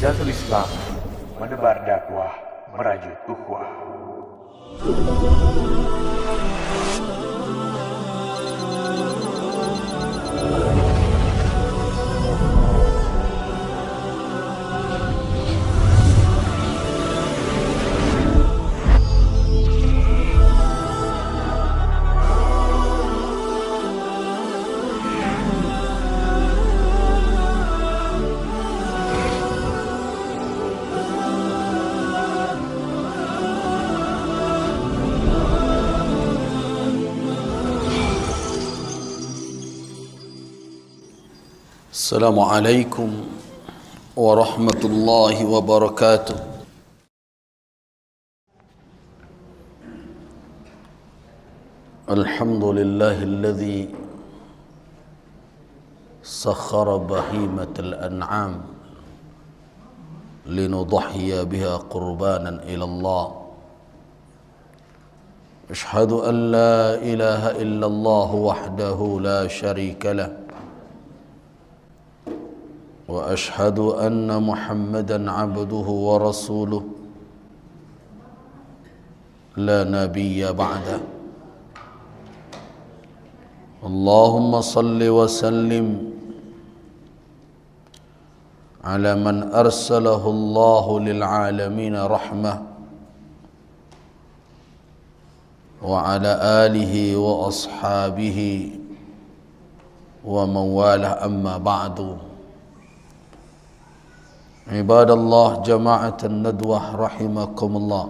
Hujjatul Islam, menebar dakwah, merajut ukhuwah. Assalamualaikum warahmatullahi wabarakatuh. Alhamdulillahilladzi sakhkhara bahimatal an'am linudhiya biha qurbanan ila Allah. Ashhadu an la ilaha illallah wahdahu la syarika lah. وأشهد أن محمدًا عبده ورسوله لا نبي بعده. اللهم صل وسلم على من أرسله الله للعالمين رحمة وعلى آله وأصحابه ومن والاه. أما بعد، عباد الله جماعة الندوة رحمكم الله،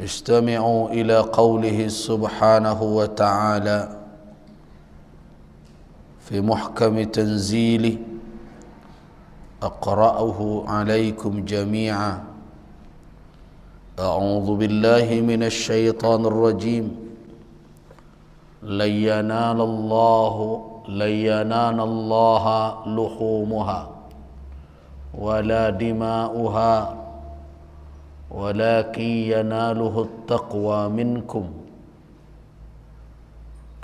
استمعوا إلى قوله سبحانه وتعالى في محكم تنزيله، أقرأه عليكم جميعا. أعوذ بالله من الشيطان الرجيم. لن ينال الله لحومها ولا دماؤها ولكن يناله التقوى منكم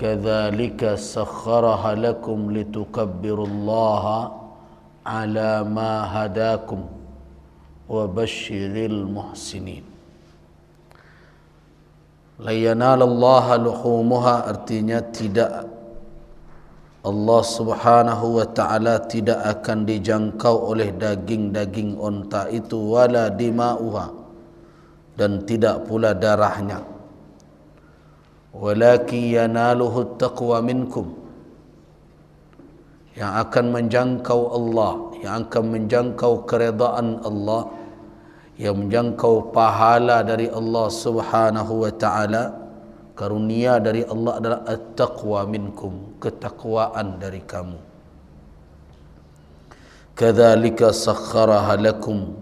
كذلك سخرها لكم لتكبروا الله على ما هداكم وبشر المحسنين. La yanalallaha luhumuha, artinya tidak, Allah subhanahu wa ta'ala tidak akan dijangkau oleh daging-daging unta itu, wala dima'uha, dan tidak pula darahnya. Walakin yanaluhu taqwa minkum, yang akan menjangkau Allah, yang akan menjangkau keredaan Allah, yang menjangkau pahala dari Allah subhanahu wa ta'ala, karunia dari Allah adalah at-taqwa minkum, ketakwaan dari kamu. Kadzalika sakhkharaha lakum,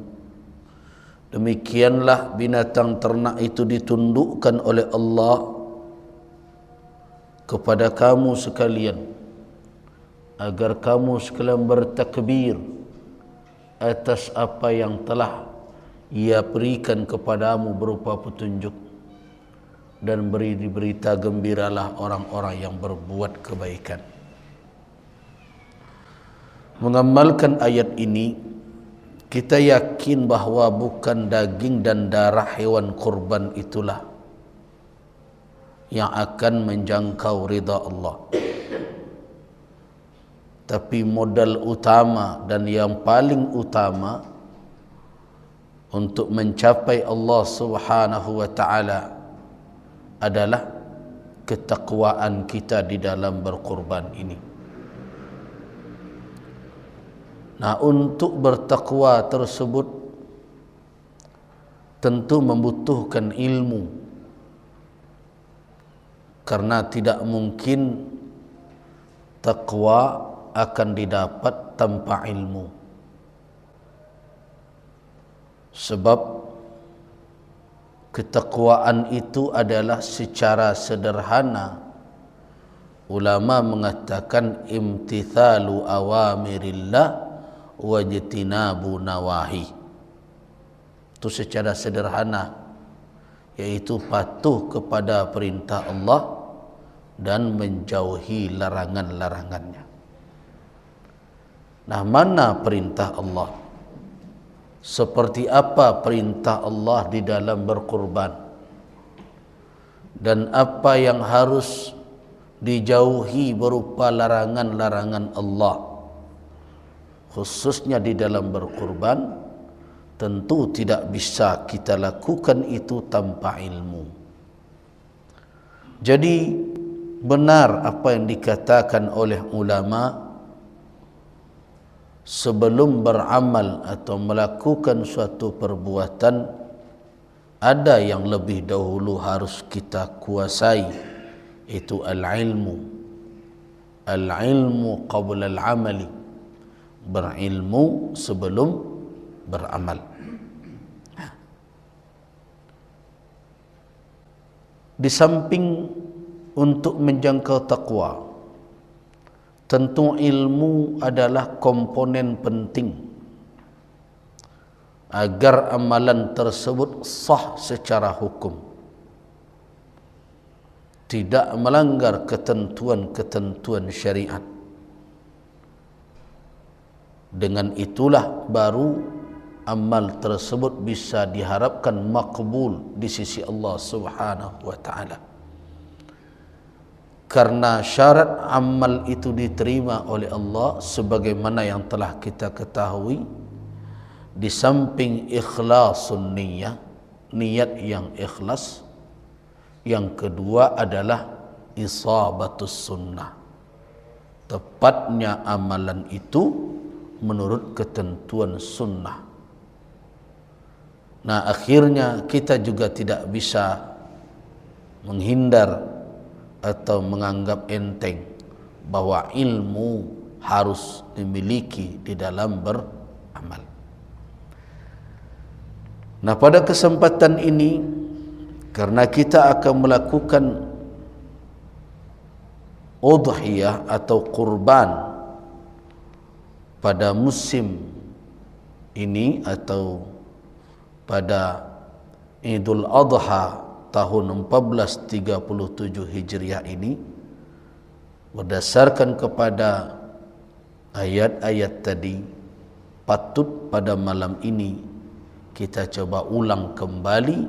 demikianlah binatang ternak itu ditundukkan oleh Allah kepada kamu sekalian, agar kamu sekalian bertakbir atas apa yang telah Ia berikan kepadamu berupa petunjuk, dan beri berita gembiralah orang-orang yang berbuat kebaikan. Mengamalkan ayat ini, kita yakin bahawa bukan daging dan darah hewan kurban itulah yang akan menjangkau ridha Allah, tapi modal utama dan yang paling utama untuk mencapai Allah subhanahu wa ta'ala adalah ketakwaan kita di dalam berkurban ini. Nah, untuk bertakwa tersebut tentu membutuhkan ilmu, karena tidak mungkin takwa akan didapat tanpa ilmu. Sebab ketakwaan itu adalah secara sederhana, ulama mengatakan imtithalu awamirillah wajtinabu nawahi. Itu secara sederhana, yaitu patuh kepada perintah Allah dan menjauhi larangan-larangannya. Nah, mana perintah Allah? Seperti apa perintah Allah di dalam berkurban? Dan apa yang harus dijauhi berupa larangan-larangan Allah, khususnya di dalam berkurban? Tentu tidak bisa kita lakukan itu tanpa ilmu. Jadi benar apa yang dikatakan oleh ulama, sebelum beramal atau melakukan suatu perbuatan, ada yang lebih dahulu harus kita kuasai, itu al-ilmu. Al-ilmu qabla al-amali, berilmu sebelum beramal. Di samping untuk menjangkau takwa, tentu ilmu adalah komponen penting agar amalan tersebut sah secara hukum, tidak melanggar ketentuan-ketentuan syariat. Dengan itulah baru amal tersebut bisa diharapkan makbul di sisi Allah Subhanahu wa taala. Karena syarat amal itu diterima oleh Allah sebagaimana yang telah kita ketahui, di samping ikhlasun niyyah, niat yang ikhlas, yang kedua adalah isabatus sunnah, tepatnya amalan itu menurut ketentuan sunnah. Nah, akhirnya kita juga tidak bisa menghindar atau menganggap enteng bahwa ilmu harus dimiliki di dalam beramal. Nah, pada kesempatan ini, karena kita akan melakukan udhiyah atau kurban pada musim ini atau pada Idul Adha tahun 1437 Hijriah ini, berdasarkan kepada ayat-ayat tadi, patut pada malam ini kita coba ulang kembali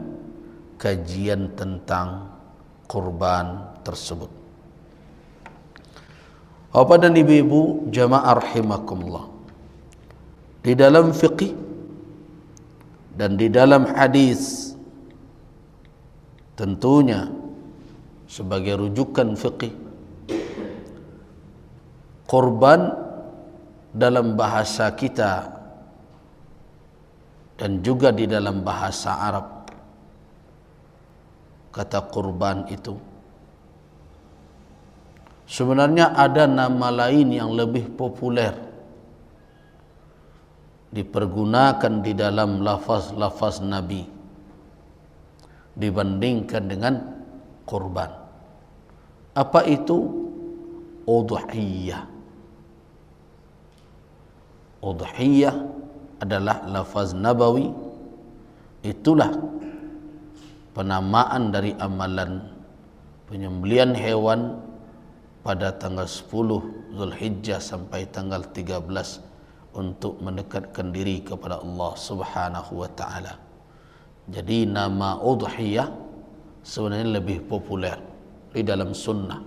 kajian tentang kurban tersebut. Bapak dan ibu-ibu jamaah rahimakumullah, di dalam fiqih dan di dalam hadis, tentunya sebagai rujukan fiqih, kurban dalam bahasa kita dan juga di dalam bahasa Arab, kata kurban itu sebenarnya ada nama lain yang lebih populer dipergunakan di dalam lafaz-lafaz Nabi dibandingkan dengan kurban. Apa itu? Udhiyah. Udhiyah adalah lafaz nabawi. Itulah penamaan dari amalan penyembelihan hewan pada tanggal 10 Zulhijjah sampai tanggal 13 untuk mendekatkan diri kepada Allah Subhanahu wa taala. Jadi nama udhiyah sebenarnya lebih populer di dalam sunnah,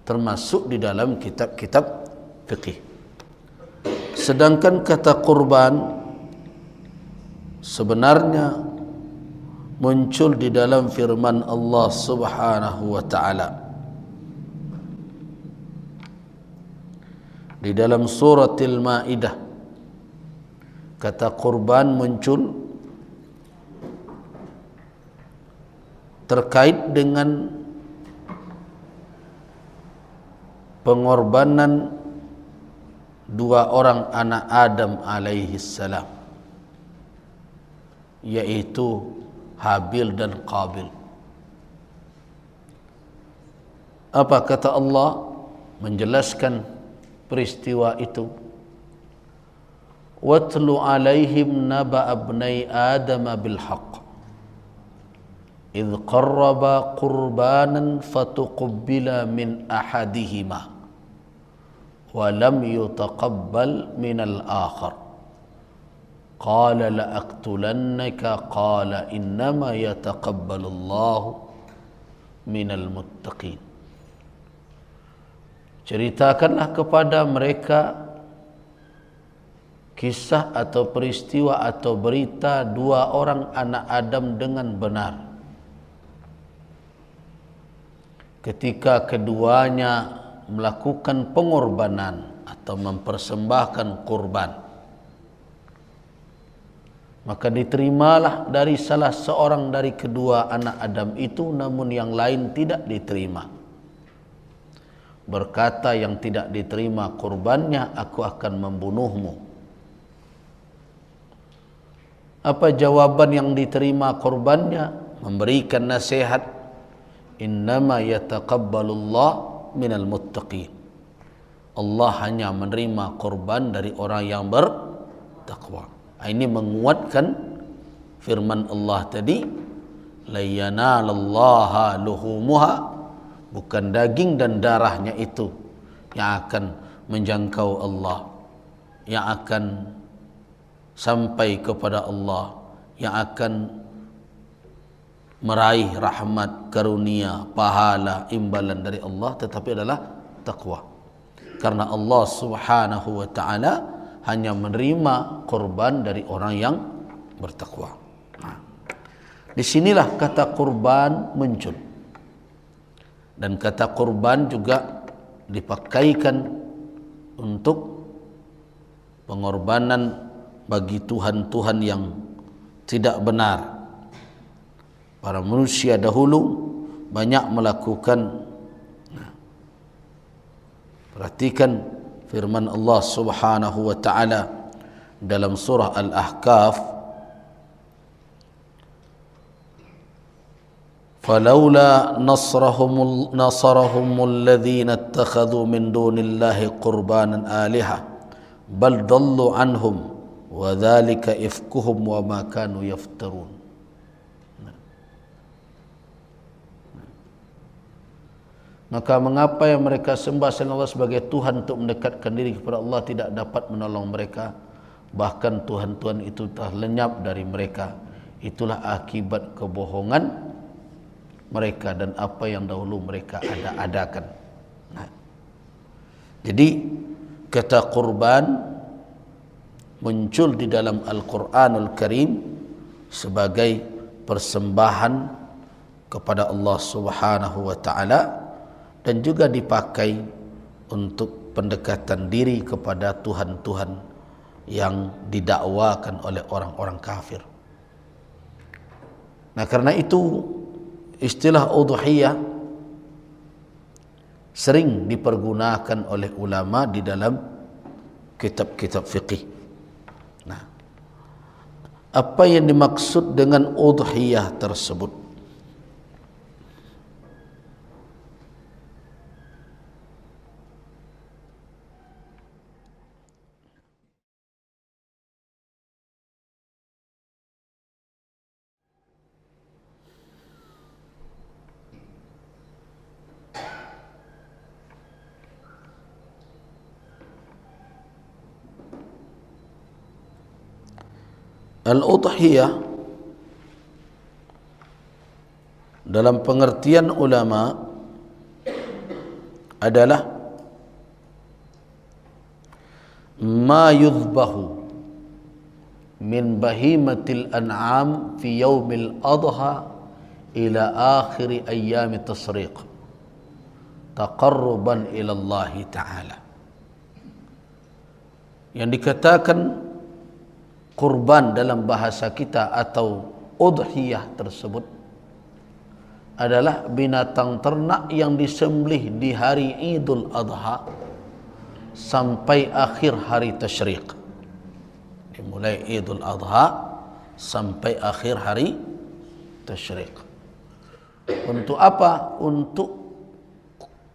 termasuk di dalam kitab-kitab fikih. Sedangkan kata kurban sebenarnya muncul di dalam firman Allah Subhanahu wa taala di dalam suratil Maidah. Kata kurban muncul terkait dengan pengorbanan dua orang anak Adam alaihi salam, yaitu Habil dan Qabil. Apa kata Allah menjelaskan peristiwa itu? Watlu alaihim naba abnai Adam bil haqq idh qarraba qurbanan fatuqbila min ahadihima wa lam yutaqabbal minal akhar. Qala la'aqtulannaka qala innama yataqabbalullahu minal muttaqin. Ceritakanlah kepada mereka kisah atau peristiwa atau berita dua orang anak Adam dengan benar. Ketika keduanya melakukan pengorbanan atau mempersembahkan kurban, maka diterimalah dari salah seorang dari kedua anak Adam itu, namun yang lain tidak diterima. Berkata yang tidak diterima kurbannya, aku akan membunuhmu. Apa jawaban yang diterima kurbannya? Memberikan nasihat, innama yataqabbalullah minal muttaqin. Allah hanya menerima kurban dari orang yang bertakwa. Ini menguatkan firman Allah tadi, la yanalallaha luhumuha, bukan daging dan darahnya itu yang akan menjangkau Allah, yang akan sampai kepada Allah, yang akan meraih rahmat, karunia, pahala, imbalan dari Allah, tetapi adalah takwa. Karena Allah Subhanahu wa ta'ala hanya menerima kurban dari orang yang bertakwa. Disinilah kata kurban muncul. Dan kata kurban juga dipakaikan untuk pengorbanan bagi Tuhan-Tuhan yang tidak benar. Para manusia dahulu banyak melakukan. Perhatikan firman Allah Subhanahu wa ta'ala dalam surah Al-Ahqaf, فلولا نصرهم الذين اتخذوا من دون الله قربانا آلهة بل ضلوا عنهم وذلك إفكهم وما كانوا يفترون. Maka mengapa yang mereka sembah selain Allah sebagai Tuhan untuk mendekatkan diri kepada Allah tidak dapat menolong mereka, bahkan Tuhan-Tuhan itu telah lenyap dari mereka. Itulah akibat kebohongan mereka dan apa yang dahulu mereka adakan. Jadi kata kurban muncul di dalam Al-Quranul Karim sebagai persembahan kepada Allah Subhanahu wa ta'ala, dan juga dipakai untuk pendekatan diri kepada Tuhan-Tuhan yang didakwakan oleh orang-orang kafir. Nah, karena itu istilah udhiyah sering dipergunakan oleh ulama di dalam kitab-kitab fiqih. Nah, apa yang dimaksud dengan udhiyah tersebut? Al-udhiyah dalam pengertian ulama adalah ma yuzbahu min bahimatil an'am fi yaumil adha ila akhir ayyam tasriq taqarruban ila Allah Ta'ala. Yang dikatakan kurban dalam bahasa kita atau udhiyah tersebut adalah binatang ternak yang disembelih di hari Idul Adha sampai akhir hari Tasyriq. Dimulai Idul Adha sampai akhir hari Tasyriq. Untuk apa? Untuk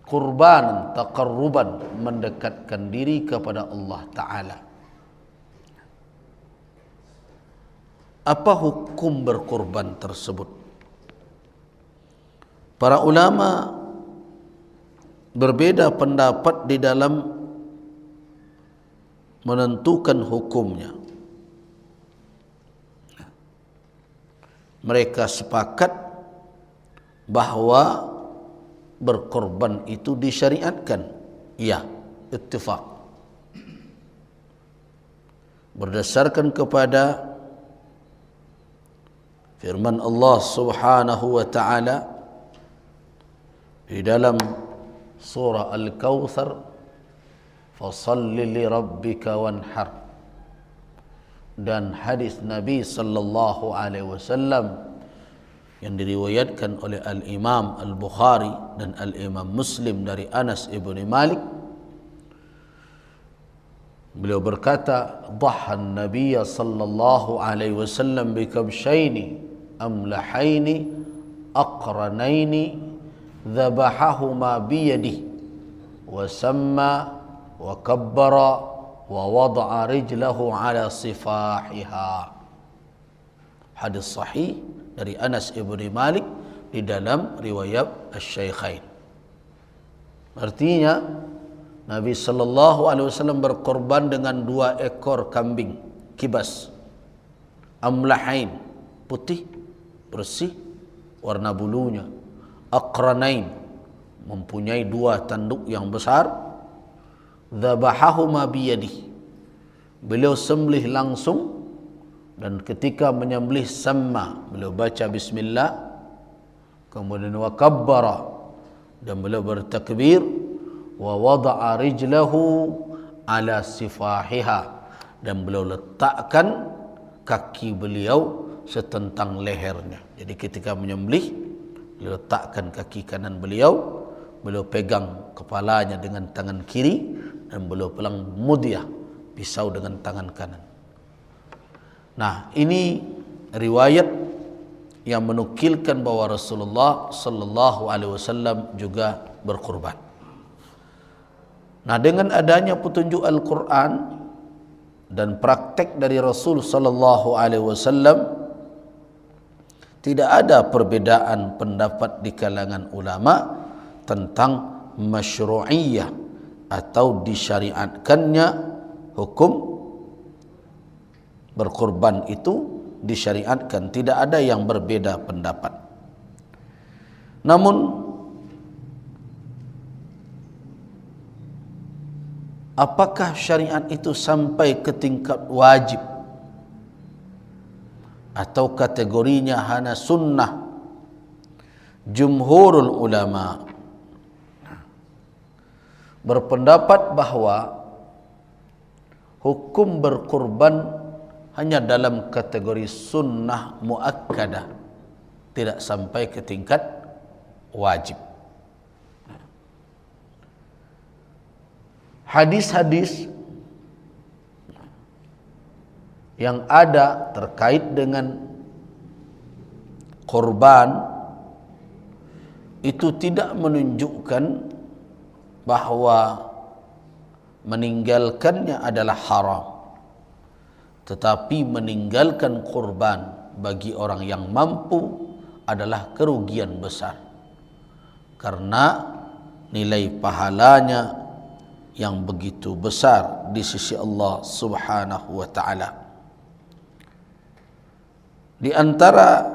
kurban, taqarruban, mendekatkan diri kepada Allah Ta'ala. Apa hukum berkurban tersebut? Para ulama berbeda pendapat di dalam menentukan hukumnya. Mereka sepakat bahawa berkorban itu disyariatkan. Ya, ittifaq. Berdasarkan kepada firman Allah Subhanahu wa taala di dalam surah Al-Kautsar, "Fashalli li rabbika wanhar." Dan hadis Nabi sallallahu alaihi wasallam yang diriwayatkan oleh Al-Imam Al-Bukhari dan Al-Imam Muslim dari Anas ibn Malik, beliau berkata, "Dhahan Nabiy sallallahu alaihi wasallam bi kabshaini amlahaini aqranaini dhabahahuma bi yadihi wa samma wa kabbara wa wada'a rijlahu ala sifahiha." Hadis sahih dari Anas ibn Malik di dalam riwayat Asy-Syaikhain. Artinya Nabi sallallahu alaihi wasallam berkorban dengan 2 ekor kambing kibas, amlahain, putih, bersih, warna bulunya, aqranain, mempunyai 2 tanduk yang besar, dzabahahuma biyadihi, beliau sembelih langsung, dan ketika menyembelih sama beliau baca bismillah, kemudian wa kabbara, dan beliau bertakbir, wa wada'a rijlahu ala sifahiha, dan beliau letakkan kaki beliau setentang lehernya. Jadi ketika menyembelih, beliau letakkan kaki kanan beliau pegang kepalanya dengan tangan kiri, dan beliau pelang mudyah, pisau dengan tangan kanan. Nah, ini riwayat yang menukilkan bahwa Rasulullah sallallahu alaihi wasallam juga berkurban. Nah, dengan adanya petunjuk Al-Quran dan praktek dari Rasul sallallahu alaihi wasallam, tidak ada perbedaan pendapat di kalangan ulama tentang masyru'iyah atau disyariatkannya hukum berkorban itu disyariatkan. Tidak ada yang berbeda pendapat. Namun apakah syariat itu sampai ke tingkat wajib atau kategorinya hanya sunnah? Jumhurul ulama berpendapat bahawa hukum berkorban hanya dalam kategori sunnah muakkadah, tidak sampai ke tingkat wajib. Hadis-hadis yang ada terkait dengan korban itu tidak menunjukkan bahawa meninggalkannya adalah haram, tetapi meninggalkan korban bagi orang yang mampu adalah kerugian besar, karena nilai pahalanya yang begitu besar di sisi Allah Subhanahu wa taala. Di antara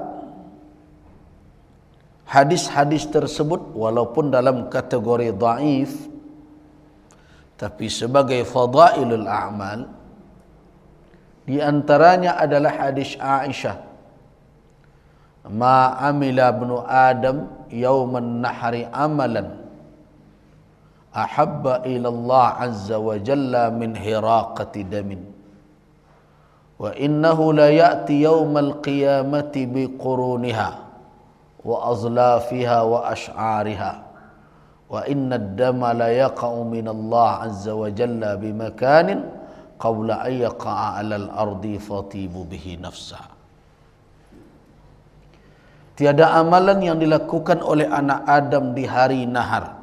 hadis-hadis tersebut, walaupun dalam kategori dhaif, tapi sebagai fadailul a'mal, di antaranya adalah hadis Aisyah, "Ma amila ibnu Adam yauman nahri amalan ahabba ila Allah azza wa jalla min hiraqati damin, wa innahu la ya'ti yaumal qiyamati biquruniha wa azlafiha wa ash'ariha, wa inna ad-dama la yaqa'u min Allah azza wa jalla bimakanin qabla an yaqa'a 'alal ardi fatibu bihi nafsa." Tiada amalan yang dilakukan oleh anak Adam di hari nahar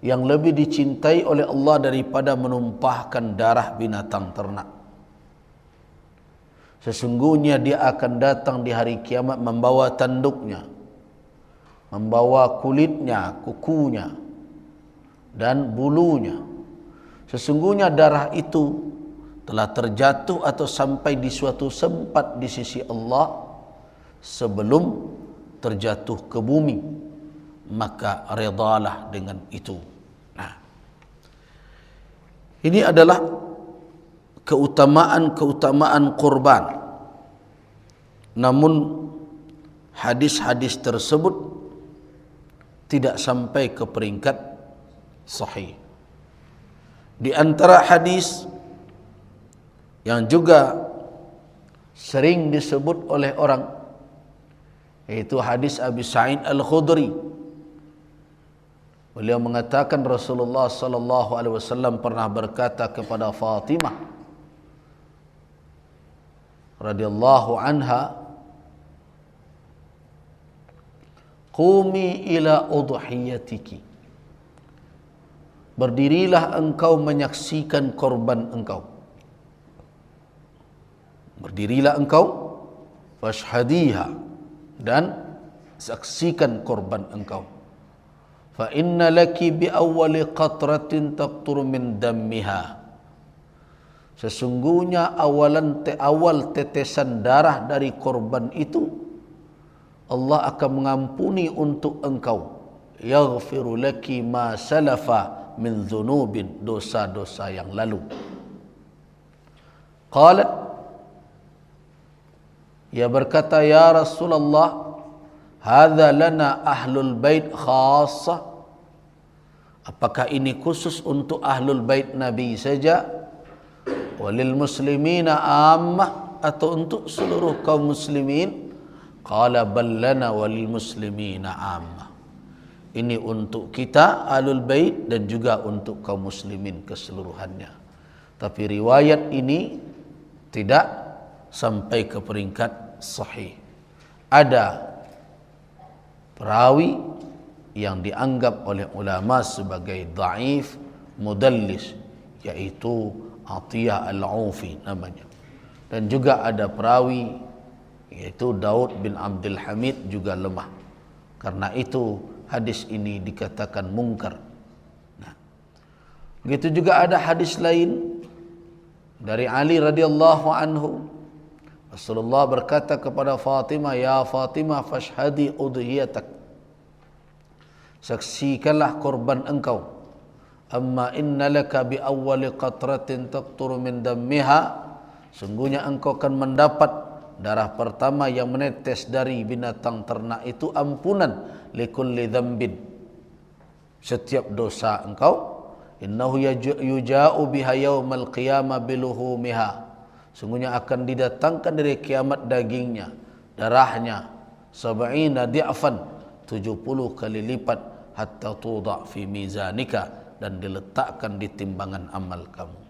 yang lebih dicintai oleh Allah daripada menumpahkan darah binatang ternak. Sesungguhnya dia akan datang di hari kiamat membawa tanduknya, membawa kulitnya, kukunya dan bulunya, Sesungguhnya darah itu telah terjatuh atau sampai di suatu tempat di sisi Allah sebelum terjatuh ke bumi, maka redalah dengan itu. Nah, ini adalah keutamaan kurban. Namun hadis-hadis tersebut tidak sampai ke peringkat sahih. Di antara hadis yang juga sering disebut oleh orang, yaitu hadis Abi Sa'id Al-Khudri. Beliau mengatakan Rasulullah sallallahu alaihi wasallam pernah berkata kepada Fatimah radhiyallahu anha, "Qumi ila udhiyatiki." Berdirilah engkau menyaksikan korban engkau. Berdirilah engkau, fashhadiha, dan saksikan korban engkau. Fa inna laki bi awwali qatratin taqturu min dammiha. Sesungguhnya awal tetesan darah dari korban itu Allah akan mengampuni untuk engkau. Yaghfiru laki ma salafa min dzunubin, dosa-dosa yang lalu. Qalat, ia berkata, ya Rasulullah, hadza lana ahlul bait khassa. Apakah ini khusus untuk ahlul bait Nabi saja? Walil muslimina ammah, atau untuk seluruh kaum muslimin? Qala bal lana walil muslimina ammah. Ini untuk kita ahlul bait dan juga untuk kaum muslimin keseluruhannya. Tapi riwayat ini tidak sampai ke peringkat sahih. Ada perawi yang dianggap oleh ulama sebagai dhaif, mudallis, yaitu Atiyah Al-Aufi namanya. Dan juga ada perawi yaitu Daud bin Abdul Hamid, juga lemah. Karena itu hadis ini dikatakan mungkar. Nah, begitu juga ada hadis lain dari Ali radhiyallahu anhu. Rasulullah berkata kepada Fatimah, ya Fatimah, fashhadi udhiyatak. Saksikanlah korban engkau. Amma inna laka bi awwali qatratin taqturu min dammiha. Sungguhnya engkau akan mendapat darah pertama yang menetes dari binatang ternak itu ampunan likulli dzambin, setiap dosa engkau. Innahu yuja'u biha yaumal qiyamah biluhumiha. Sungguhnya akan didatangkan dari kiamat dagingnya, darahnya, 70 di'afan, 70 kali lipat, hatta tudha fi mizanika, dan diletakkan di timbangan amal kamu.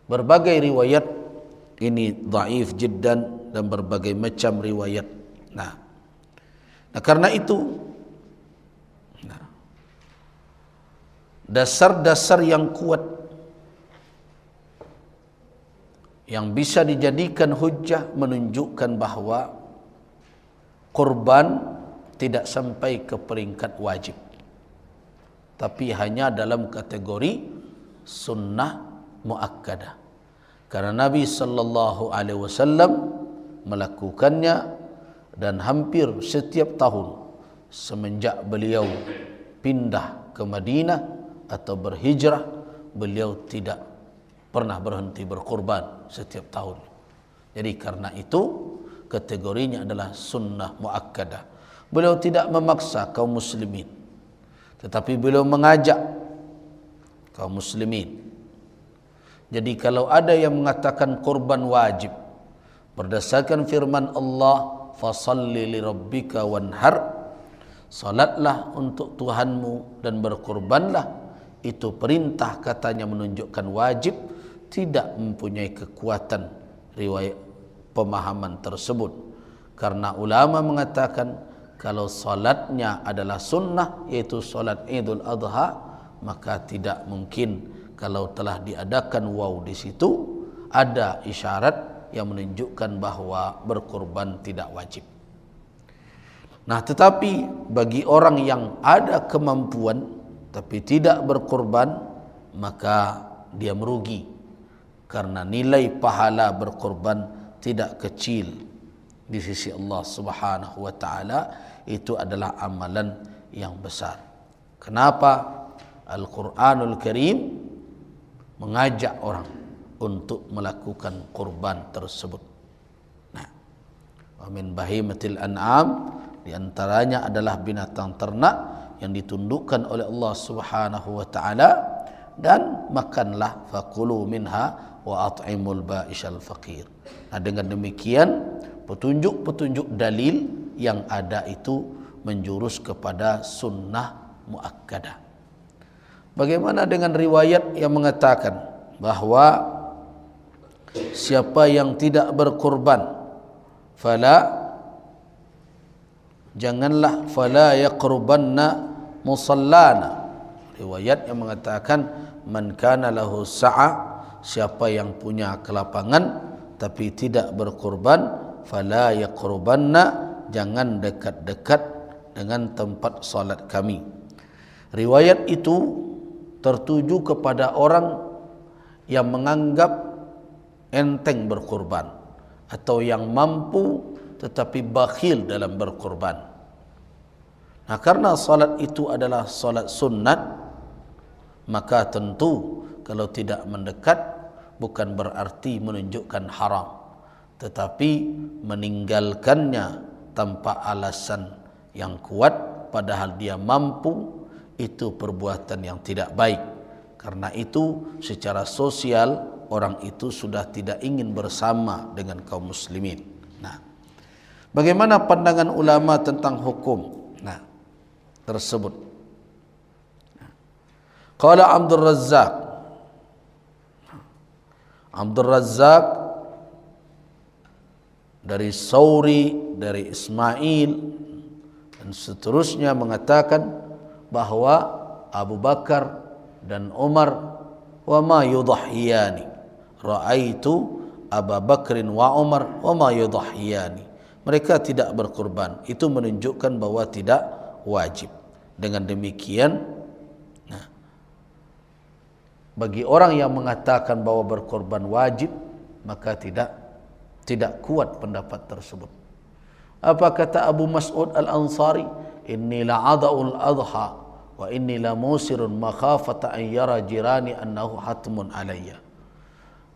Berbagai riwayat ini dhaif jiddan, dan berbagai macam riwayat. Nah karena itu dasar-dasar yang kuat yang bisa dijadikan hujjah menunjukkan bahawa kurban tidak sampai ke peringkat wajib, tapi hanya dalam kategori sunnah muakkadah. Karena Nabi sallallahu alaihi wasallam melakukannya, dan hampir setiap tahun semenjak beliau pindah ke Madinah atau berhijrah, beliau tidak pernah berhenti berkurban setiap tahun. Jadi karena itu kategorinya adalah sunnah muakkadah. Beliau tidak memaksa kaum muslimin, tetapi beliau mengajak kaum muslimin. Jadi kalau ada yang mengatakan kurban wajib berdasarkan firman Allah, fasalli li rabbika wanhar, salatlah untuk Tuhanmu dan berkurbanlah, itu perintah katanya menunjukkan wajib, tidak mempunyai kekuatan riwayat pemahaman tersebut. Karena ulama mengatakan kalau salatnya adalah sunnah, yaitu salat Idul Adha, maka tidak mungkin kalau telah diadakan waw di situ ada isyarat yang menunjukkan bahawa berkurban tidak wajib. Nah, tetapi bagi orang yang ada kemampuan tapi tidak berkurban, maka dia merugi, karena nilai pahala berkorban tidak kecil di sisi Allah Subhanahu wa taala. Itu adalah amalan yang besar. Kenapa Al-Quranul Karim mengajak orang untuk melakukan kurban tersebut? Nah, wa min bahimatil an'am, di antaranya adalah binatang ternak yang ditundukkan oleh Allah Subhanahu wa taala, dan makanlah fakulu minha wa at'imul ba'isyal faqir. Nah, dengan demikian petunjuk-petunjuk dalil yang ada itu menjurus kepada sunnah muakkadah. Bagaimana dengan riwayat yang mengatakan bahwa siapa yang tidak berkorban, janganlah fala yaqrubanna musallana. Riwayat yang mengatakan man kana lahu sa'a, siapa yang punya kelapangan tapi tidak berkorban, fala yaqrubanna, jangan dekat-dekat dengan tempat salat kami. Riwayat itu tertuju kepada orang yang menganggap enteng berkorban, atau yang mampu tetapi bakhil dalam berkorban. Nah, karena salat itu adalah salat sunnat, maka tentu kalau tidak mendekat bukan berarti menunjukkan haram, tetapi meninggalkannya tanpa alasan yang kuat padahal dia mampu, itu perbuatan yang tidak baik. Karena itu secara sosial orang itu sudah tidak ingin bersama dengan kaum muslimin. Nah, bagaimana pandangan ulama tentang hukum tersebut? Qala Abdul Razzaq dari Sauri, dari Ismail dan seterusnya mengatakan bahwa Abu Bakar dan Umar wa ma yudhiyani, raaitu Abu Bakrin wa Umar wa ma yudhiyani, mereka tidak berkorban. Itu menunjukkan bahwa tidak wajib. Dengan demikian, bagi orang yang mengatakan bahwa berkorban wajib, maka tidak kuat pendapat tersebut. Apa kata Abu Mas'ud Al-Ansari? Inni la'ada'ul adha wa inni la musirun makhafata an yara jirani annahu hatmun alayya.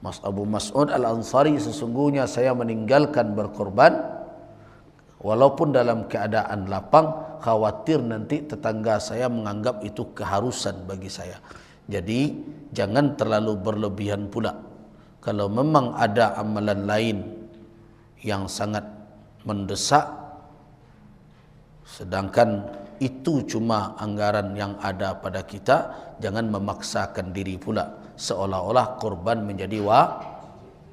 Mas Abu Mas'ud Al-Ansari, sesungguhnya saya meninggalkan berkorban walaupun dalam keadaan lapang, khawatir nanti tetangga saya menganggap itu keharusan bagi saya. Jadi jangan terlalu berlebihan pula. Kalau memang ada amalan lain yang sangat mendesak, sedangkan itu cuma anggaran yang ada pada kita, jangan memaksakan diri pula seolah-olah korban menjadi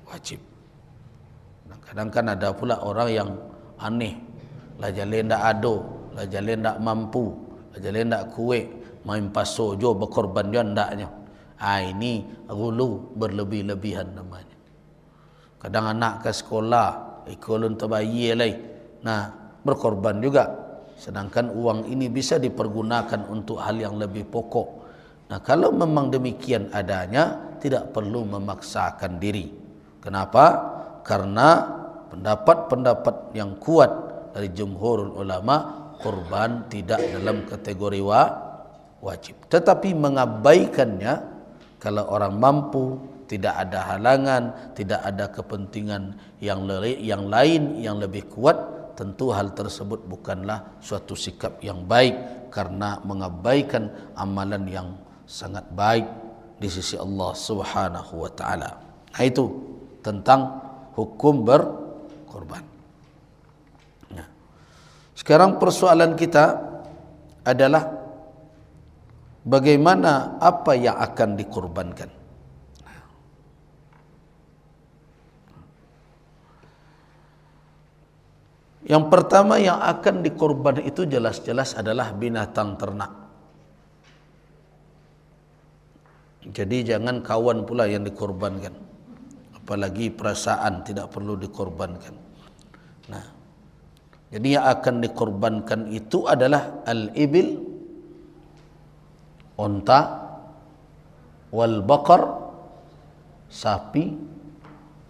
wajib. Kadang kan ada pula orang yang aneh, lah jalan ndak ado, lah jalan ndak mampu, lah jalan ndak kuat, main paso jo berkorban jo ndaknya. Ini gulu, berlebih-lebihan namanya. Kadang anak ke sekolah, ikolun terbayi lagi, berkorban juga. Sedangkan uang ini bisa dipergunakan untuk hal yang lebih pokok. Kalau memang demikian adanya, tidak perlu memaksakan diri. Kenapa? Karena pendapat-pendapat yang kuat dari jumhurul ulama, korban tidak dalam kategori wajib. Tetapi mengabaikannya kalau orang mampu, tidak ada halangan, tidak ada kepentingan yang lain yang lebih kuat, tentu hal tersebut bukanlah suatu sikap yang baik, karena mengabaikan amalan yang sangat baik di sisi Allah Subhanahu wa taala. Itu tentang hukum berkorban. Sekarang persoalan kita adalah bagaimana, apa yang akan dikorbankan. Yang pertama yang akan dikorban itu jelas-jelas adalah binatang ternak. Jadi jangan kawan pula yang dikorbankan, apalagi perasaan tidak perlu dikorbankan. Jadi yang akan dikorbankan itu adalah al-ibil, unta, wal baqar, sapi,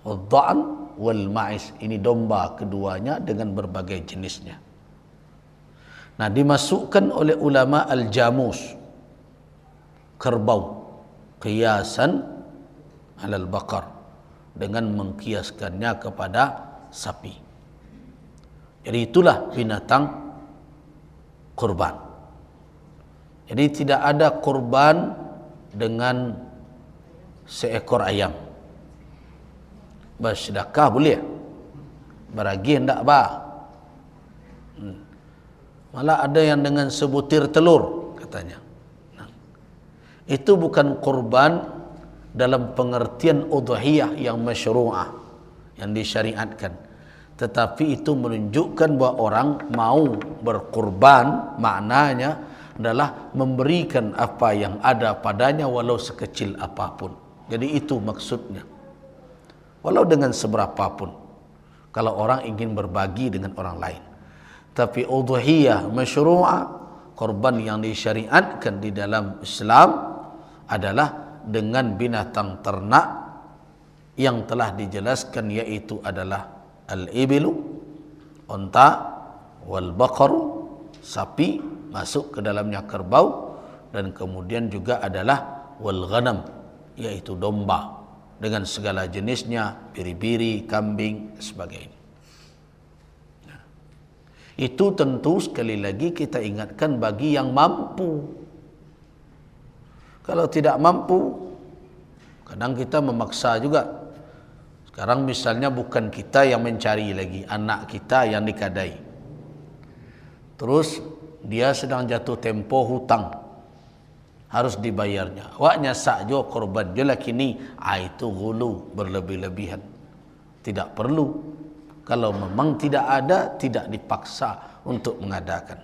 wad-dha'n wal ma'iz. Ini domba keduanya dengan berbagai jenisnya. Nah, dimasukkan oleh ulama al-jamus, kerbau, qiyasan alal baqar, dengan mengkiaskannya kepada sapi. Jadi itulah binatang kurban. Jadi tidak ada kurban dengan seekor ayam. Bersedekah boleh, beragi hendak ba. Malah ada yang dengan sebutir telur katanya. Nah, itu bukan kurban dalam pengertian udhiyah yang masyru'ah, yang disyariatkan. Tetapi itu menunjukkan bahawa orang mau berkurban, maknanya adalah memberikan apa yang ada padanya walau sekecil apapun. Jadi itu maksudnya. Walau dengan seberapapun, kalau orang ingin berbagi dengan orang lain. Tapi udhiyah masyru'ah, korban yang disyariatkan di dalam Islam adalah dengan binatang ternak yang telah dijelaskan, yaitu adalah al-ibilu, unta, wal baqaru, sapi, masuk ke dalamnya kerbau, dan kemudian juga adalah wal ghanam, yaitu domba dengan segala jenisnya, biri-biri, kambing, sebagainya. Itu tentu sekali lagi kita ingatkan bagi yang mampu. Kalau tidak mampu, kadang kita memaksa juga. Sekarang misalnya bukan kita yang mencari lagi, anak kita yang dikadai. Terus dia sedang jatuh tempo hutang, harus dibayarnya. Awaknya sak jo korban je lah kini. Itu gulu, berlebih-lebihan. Tidak perlu. Kalau memang tidak ada, tidak dipaksa untuk mengadakan.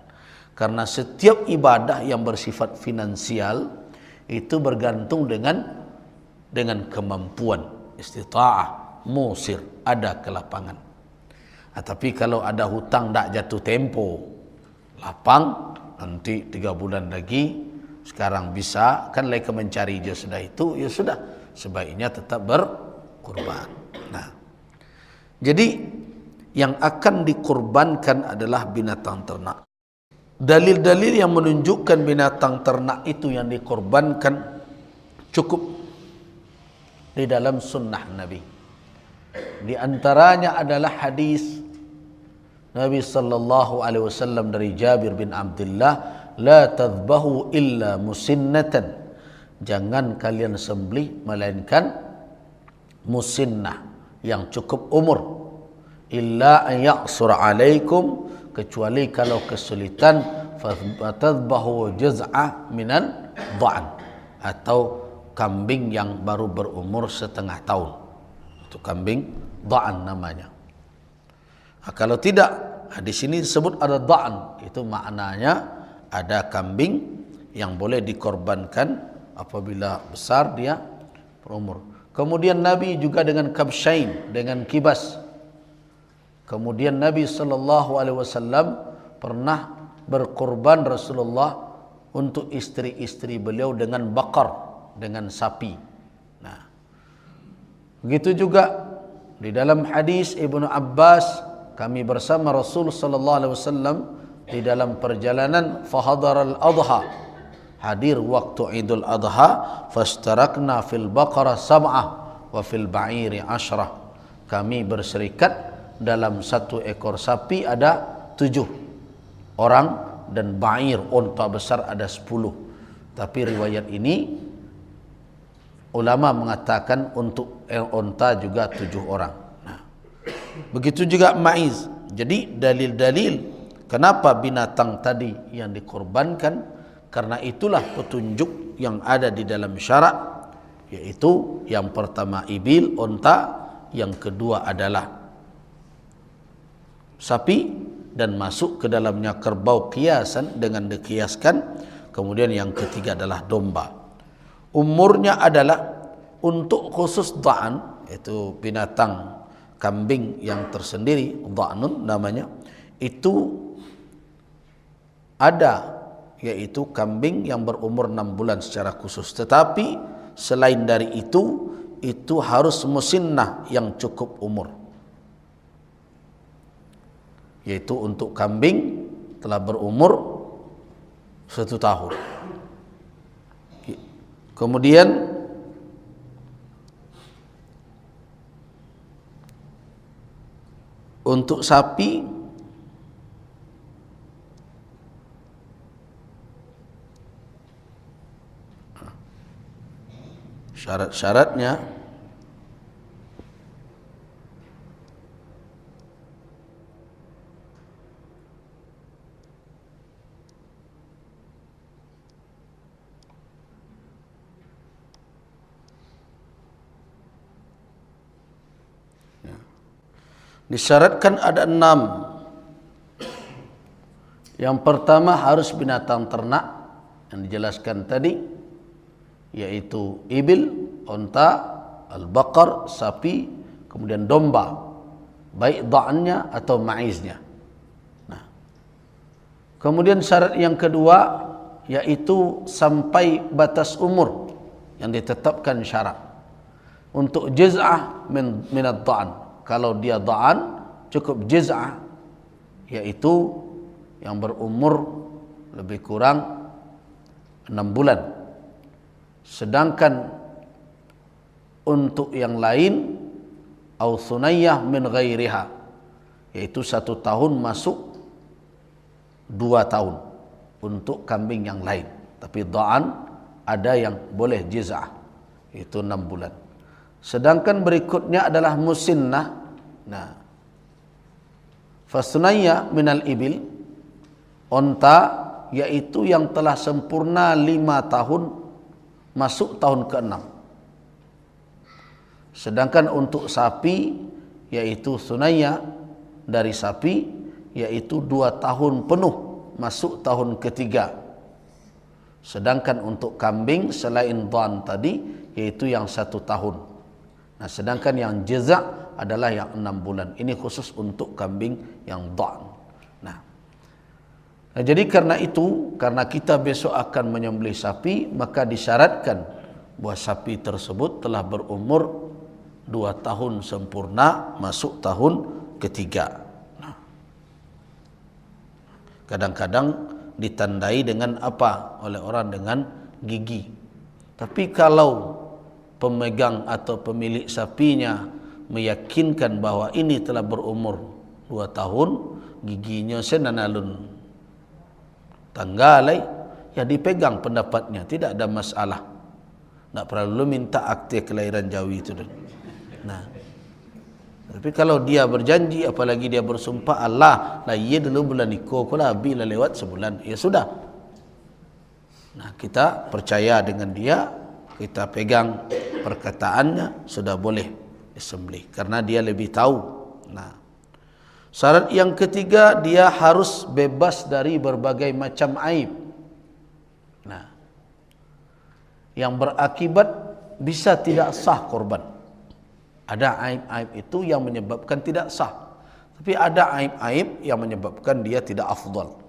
Karena setiap ibadah yang bersifat finansial itu bergantung dengan kemampuan, istita'ah, musir, ada kelapangan. Tapi kalau ada hutang tak jatuh tempo, lapang, nanti 3 bulan lagi, sekarang bisa, kan leka mencari je sudah itu, ya sudah, sebaiknya tetap berkurban. Nah, jadi yang akan dikurbankan adalah binatang ternak. Dalil-dalil yang menunjukkan binatang ternak itu yang dikurbankan cukup di dalam sunnah Nabi. Di antaranya adalah hadis Nabi sallallahu alaihi wasallam dari Jabir bin Abdullah, la tadhbahu illa musinnatan. Jangan kalian sembelih melainkan musinnah yang cukup umur. Illa an yaqsur alaikum, kecuali kalau kesulitan, fatadhbahu jaz'ah minan dha'n, atau kambing yang baru berumur setengah tahun. Itu kambing dha'n namanya. Kalau tidak, di sini disebut ada dha'n, itu maknanya ada kambing yang boleh dikorbankan apabila besar dia berumur. Kemudian Nabi juga dengan kabshain, dengan kibas. Kemudian Nabi SAW pernah berkorban Rasulullah untuk istri-istri beliau dengan bakar, dengan sapi. Nah, begitu juga di dalam hadis Ibnu Abbas, kami bersama Rasul SAW di dalam perjalanan, fahadar al-adha, hadir waktu Idul Adha, fastarakna fil baqarah sab'ah wa fil ba'iri 'ashrah. Kami berserikat dalam 1 ekor sapi ada 7 orang, dan ba'ir, unta besar, ada 10. Tapi riwayat ini ulama mengatakan untuk unta juga 7 orang. Nah, begitu juga ma'iz. Jadi dalil-dalil kenapa binatang tadi yang dikorbankan, karena itulah petunjuk yang ada di dalam syarak, yaitu yang pertama ibil, unta, yang kedua adalah sapi, dan masuk ke dalamnya kerbau kiasan dengan dikiaskan. Kemudian yang ketiga adalah domba. Umurnya adalah untuk khusus dha'n, itu binatang kambing yang tersendiri, dha'nun namanya, itu ada, yaitu kambing yang berumur 6 bulan secara khusus. Tetapi selain dari itu itu harus musinnah yang cukup umur, yaitu untuk kambing telah berumur 1 tahun. Kemudian untuk sapi syarat-syaratnya disyaratkan ada 6. Yang pertama harus binatang ternak yang dijelaskan tadi, yaitu ibil, unta, al-baqar, sapi, kemudian domba, baik dha'annya atau maiznya. Nah, kemudian syarat yang kedua yaitu sampai batas umur yang ditetapkan syarak. Untuk jiz'ah min ad-dha'an, kalau dia dha'an cukup jiz'ah, yaitu yang berumur lebih kurang 6 bulan. Sedangkan untuk yang lain au sunayyah min ghairiha, yaitu 1 tahun masuk 2 tahun untuk kambing yang lain. Tapi dha'an ada yang boleh jiz'ah, itu 6 bulan. Sedangkan berikutnya adalah musinnah. Nah, fasunayya minal ibil, unta, yaitu yang telah sempurna 5 tahun masuk tahun ke-6. Sedangkan untuk sapi, yaitu sunayya dari sapi, yaitu 2 tahun penuh masuk tahun ke-3. Sedangkan untuk kambing selain dhan tadi, yaitu yang 1 tahun. Nah, sedangkan yang jaza' adalah yang 6 bulan. Ini khusus untuk kambing yang dhan. Nah, jadi karena itu, karena kita besok akan menyembelih sapi, maka disyaratkan bahawa sapi tersebut telah berumur 2 tahun sempurna masuk tahun ke-3. Nah, kadang-kadang ditandai dengan apa oleh orang? Dengan gigi. Tapi kalau pemegang atau pemilik sapinya meyakinkan bahawa ini telah berumur 2 tahun, giginya senanalun tanggalai, ya dipegang pendapatnya, tidak ada masalah. Tak perlu minta akte kelahiran Jawi itu. Nah, tapi kalau dia berjanji, apalagi dia bersumpah, Allah lah iya dulu bulan niko, kalau bila lewat sebulan, ya sudah. Nah, kita percaya dengan dia, kita pegang perkataannya, sudah boleh disembelih karena dia lebih tahu. Nah, syarat yang ketiga, dia harus bebas dari berbagai macam aib. Nah, yang berakibat bisa tidak sah korban. Ada aib-aib itu yang menyebabkan tidak sah. Tapi ada aib-aib yang menyebabkan dia tidak afdal.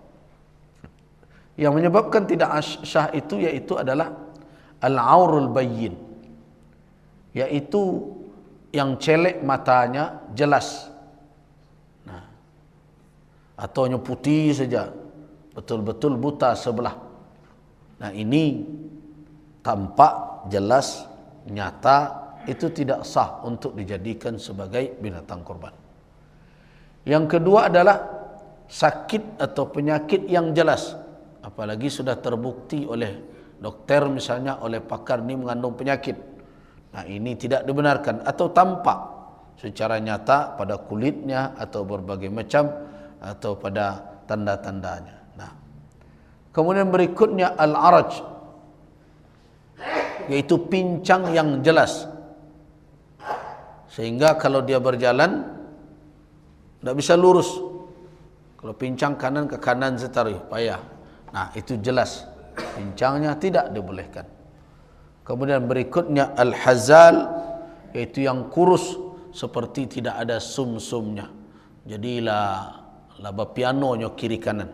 Yang menyebabkan tidak sah itu yaitu adalah al-aurul bayyin, yaitu yang celek matanya jelas, atau hanya putih saja, betul-betul buta sebelah. Nah, ini tampak jelas nyata, itu tidak sah untuk dijadikan sebagai binatang korban. Yang kedua adalah sakit atau penyakit yang jelas, apalagi sudah terbukti oleh dokter misalnya, oleh pakar ini mengandung penyakit. Nah, ini tidak dibenarkan, atau tampak secara nyata pada kulitnya atau berbagai macam, atau pada tanda-tandanya. Nah, kemudian berikutnya al-araj, yaitu pincang yang jelas, sehingga kalau dia berjalan tidak bisa lurus. Kalau pincang kanan ke kanan setarih, payah. Nah, itu jelas pincangnya tidak dibolehkan. Kemudian berikutnya al-hazal, yaitu yang kurus seperti tidak ada sum-sumnya. Jadilah laba pianonya kiri kanan.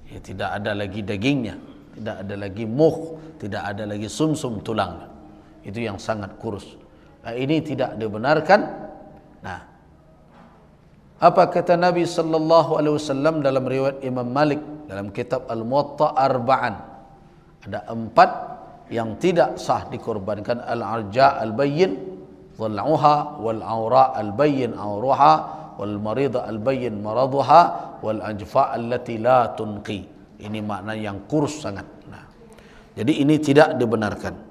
Ya, tidak ada lagi dagingnya, tidak ada lagi muh, tidak ada lagi sum-sum tulangnya. Itu yang sangat kurus. Nah, ini tidak dibenarkan. Nah, apa kata Nabi sallallahu alaihi wasallam dalam riwayat Imam Malik dalam kitab Al-Muwatta Arba'an? Ada 4 yang tidak sah dikorbankan: al-arja al-bayyin, dhal'uha, wal-awra al-bayyin awruha, wal-marida al-bayyin maraduha, wal-ajfa allati la tunqi. Ini makna yang kurus sangat. Nah, jadi ini tidak dibenarkan.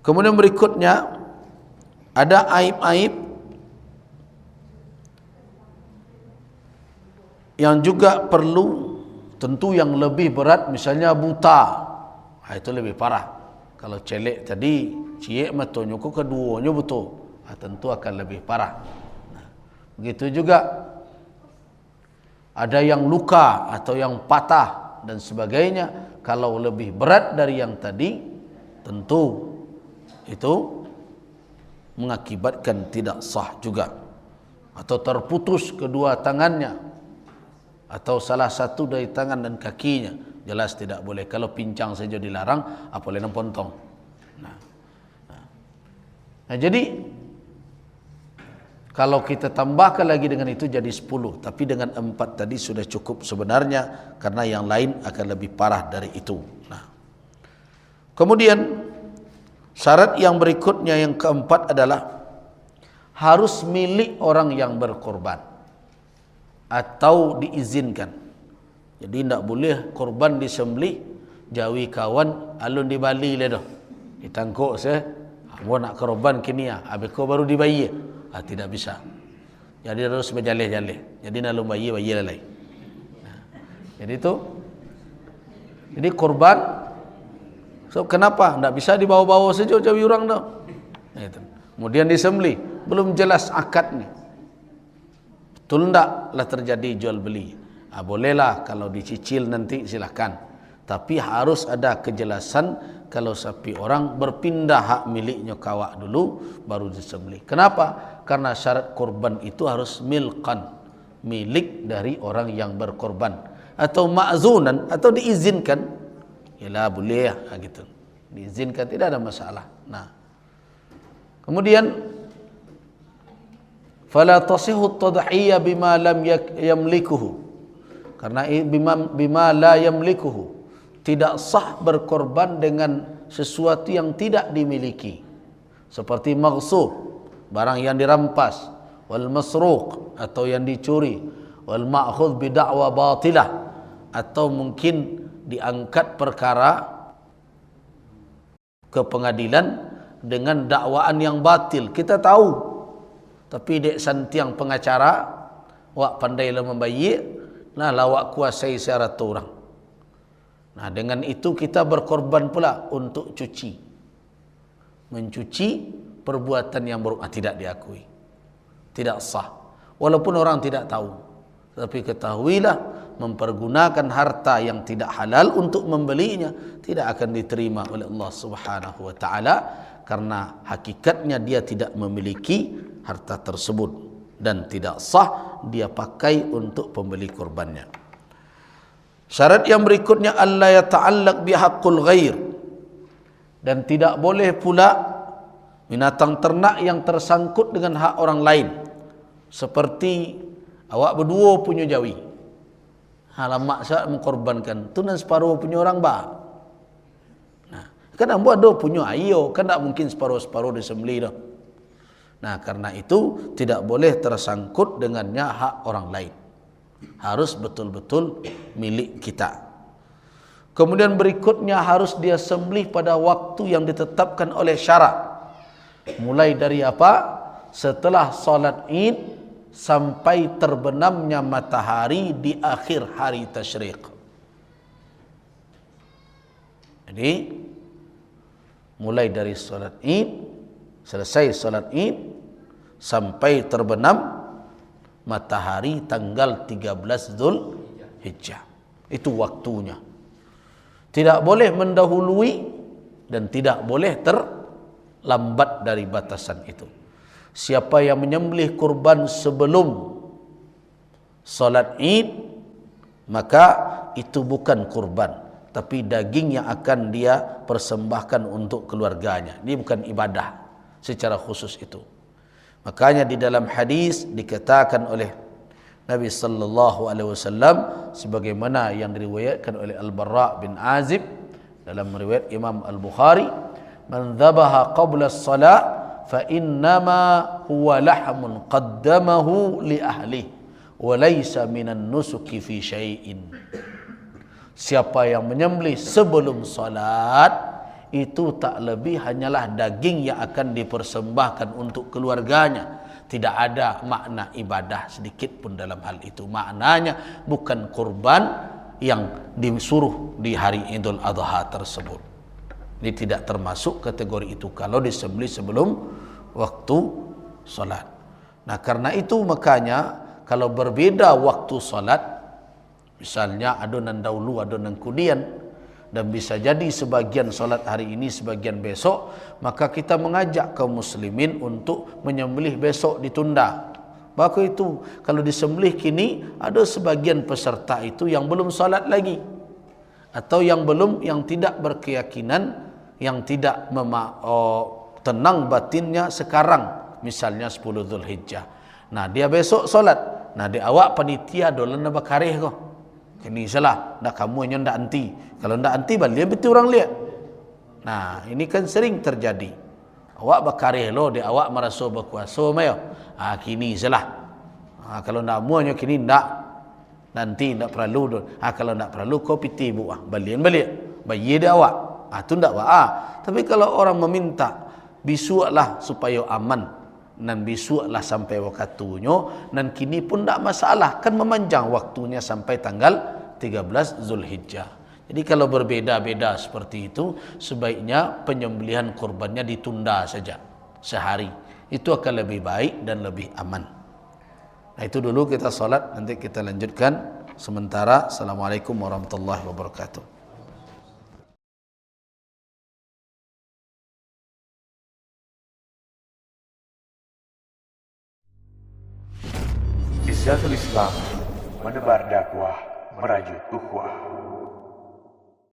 Kemudian berikutnya ada aib-aib yang juga perlu, tentu yang lebih berat, misalnya buta. Nah, itu lebih parah. Kalau celek tadi, ciek matonyo ko keduanya betul, tentu akan lebih parah. Nah, begitu juga ada yang luka atau yang patah dan sebagainya. Kalau lebih berat dari yang tadi, tentu itu mengakibatkan tidak sah juga. Atau terputus kedua tangannya, atau salah satu dari tangan dan kakinya, jelas tidak boleh. Kalau pincang saja dilarang, apalagi pontong. Nah, jadi kalau kita tambahkan lagi dengan itu jadi 10, tapi dengan 4 tadi sudah cukup sebenarnya, karena yang lain akan lebih parah dari itu. Nah, kemudian syarat yang berikutnya, yang keempat adalah harus milik orang yang berkorban atau diizinkan. Jadi tidak boleh korban disembelih jawi kawan alun di Bali le dah. Ditangkuk saya, mau nak korban kini ya, habis ko baru dibayi. Tidak bisa. Jadi harus berjaleh-jaleh. Jadi nak bayi lalai. Nah, jadi itu. Jadi korban, so kenapa tidak bisa dibawa-bawa saja jawi orang dah. Nah, itu. Kemudian disembelih, belum jelas akadnya. Betul tidaklah terjadi jual beli. Bolehlah kalau dicicil nanti silakan. Tapi harus ada kejelasan kalau sapi orang berpindah hak miliknya kawak dulu baru disembelih. Kenapa? Karena syarat korban itu harus milkan, milik dari orang yang berkorban, atau ma'zunan, atau diizinkan. Yalah boleh gitu. Diizinkan, tidak ada masalah. Nah, kemudian fala tasihhu at-tadhiyya bima lam yamlikuhu, karena bima la yamlikuhu, tidak sah berkorban dengan sesuatu yang tidak dimiliki, seperti maghsub, barang yang dirampas, wal masruq, atau yang dicuri, wal ma'khudh bi da'wa batilah, atau mungkin diangkat perkara ke pengadilan dengan dakwaan yang batil. Kita tahu, tapi dek santiang pengacara, wak pandailah membayik, nah lawak kuasai syarat orang. Nah, dengan itu kita berkorban pula untuk cuci, mencuci perbuatan yang buruk. Tidak diakui, tidak sah, walaupun orang tidak tahu. Tapi ketahuilah, mempergunakan harta yang tidak halal untuk membelinya tidak akan diterima oleh Allah Subhanahu wa taala, karena hakikatnya dia tidak memiliki harta tersebut dan tidak sah dia pakai untuk pembeli korbannya. Syarat yang berikutnya, alla yata'allaq bihaqqul ghair, dan tidak boleh pula binatang ternak yang tersangkut dengan hak orang lain, seperti awak berdua punya jawi, halamak saya mengkorbankan tu, dan separuh punya orang ba. Nah, kan ambo ada punya ayo, kan tak mungkin separuh-separuh disembelih dah. Nah, karena itu tidak boleh tersangkut dengannya hak orang lain. Harus betul-betul milik kita. Kemudian berikutnya, harus dia sembelih pada waktu yang ditetapkan oleh syarak. Mulai dari apa? Setelah salat Id sampai terbenamnya matahari di akhir hari tasyriq. Jadi mulai dari salat Id, selesai salat Id sampai terbenam matahari tanggal 13 Dzulhijjah. Itu waktunya. Tidak boleh mendahului dan tidak boleh terlambat dari batasan itu. Siapa yang menyembelih kurban sebelum salat Id, maka itu bukan kurban, tapi daging yang akan dia persembahkan untuk keluarganya. Ini bukan ibadah secara khusus itu. Makanya di dalam hadis dikatakan oleh Nabi sallallahu alaihi wasallam sebagaimana yang diriwayatkan oleh Al-Barra bin Azib dalam riwayat Imam Al-Bukhari, "Man dhabaha qabla as-salat fa innama huwa lahmun qaddamahu li ahlihi wa laysa minan nusuki fi syai'in." Siapa yang menyembelih sebelum salat, itu tak lebih hanyalah daging yang akan dipersembahkan untuk keluarganya. Tidak ada makna ibadah sedikit pun dalam hal itu. Maknanya bukan kurban yang disuruh di hari Idul Adha tersebut. Ini tidak termasuk kategori itu kalau disembelih sebelum waktu salat. Nah, karena itu makanya kalau berbeda waktu salat, misalnya adonan dahulu, adonan kemudian, dan bisa jadi sebagian solat hari ini, sebagian besok, maka kita mengajak kaum muslimin untuk menyembelih besok ditunda. Maka itu kalau disembelih kini, ada sebagian peserta itu yang belum solat lagi, atau yang tidak berkeyakinan, yang tidak tenang batinnya sekarang, misalnya 10 Zulhijjah. Nah, dia besok solat. Nah, di awak panitia dolan nak bakarih kau. Ini salah, dah kamu hanya ndak anti. Kalau ndak anti balik betul orang lihat. Nah, ini kan sering terjadi. Awak bakarih lo, di awak merasa berkuasa mayo. Kini salah. Kalau ndak muanya kini ndak. Nanti ndak perlu. Kalau ndak perlu kau piti bu. Balik. Bayi dia awak. Tu ndak Tapi kalau orang meminta bisuaklah supaya aman, dan bisuaklah sampai waktunya, dan kini pun tak masalah, kan memanjang waktunya sampai tanggal 13 Zulhijjah. Jadi kalau berbeda-beda seperti itu, sebaiknya penyembelihan kurbannya ditunda saja sehari. Itu akan lebih baik dan lebih aman. Nah, itu dulu kita salat, nanti kita lanjutkan. Sementara, Assalamualaikum warahmatullahi wabarakatuh. Izzatul Islam, menebar dakwah, merajut ukhuwah.